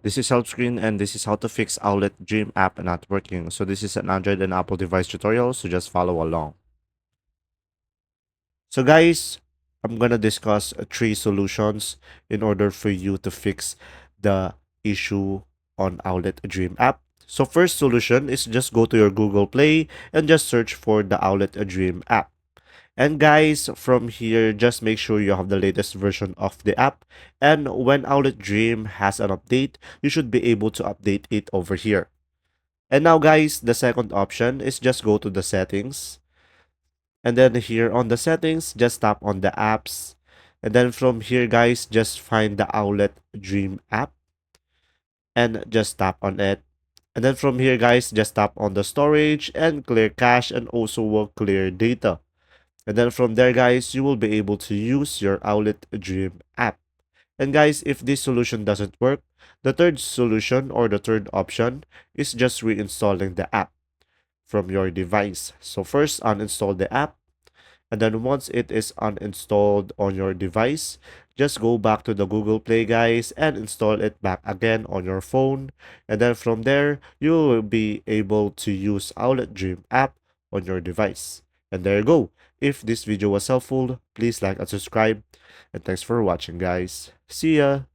This is Helpscreen and this is how to fix Owlet Dream app not working. So this is an Android and Apple device tutorial, so just follow along. So guys, I'm gonna discuss three solutions in order for you to fix the issue on Owlet Dream app. So first solution is just go to your Google Play and just search for the Owlet Dream app. And guys, from here, just make sure you have the latest version of the app. And when Owlet Dream has an update, you should be able to update it over here. And now guys, the second option is just go to the settings. And then here on the settings, just tap on the apps. And then from here guys, just find the Owlet Dream app and just tap on it. And then from here guys, just tap on the storage and clear cache and also will clear data. And then from there, guys, you will be able to use your Owlet Dream app. And guys, if this solution doesn't work, the third solution or the third option is just reinstalling the app from your device. So first, uninstall the app. And then once it is uninstalled on your device, just go back to the Google Play, guys, and install it back again on your phone. And then from there, you will be able to use Owlet Dream app on your device. And there you go. If this video was helpful, please like and subscribe. And thanks for watching, guys. See ya!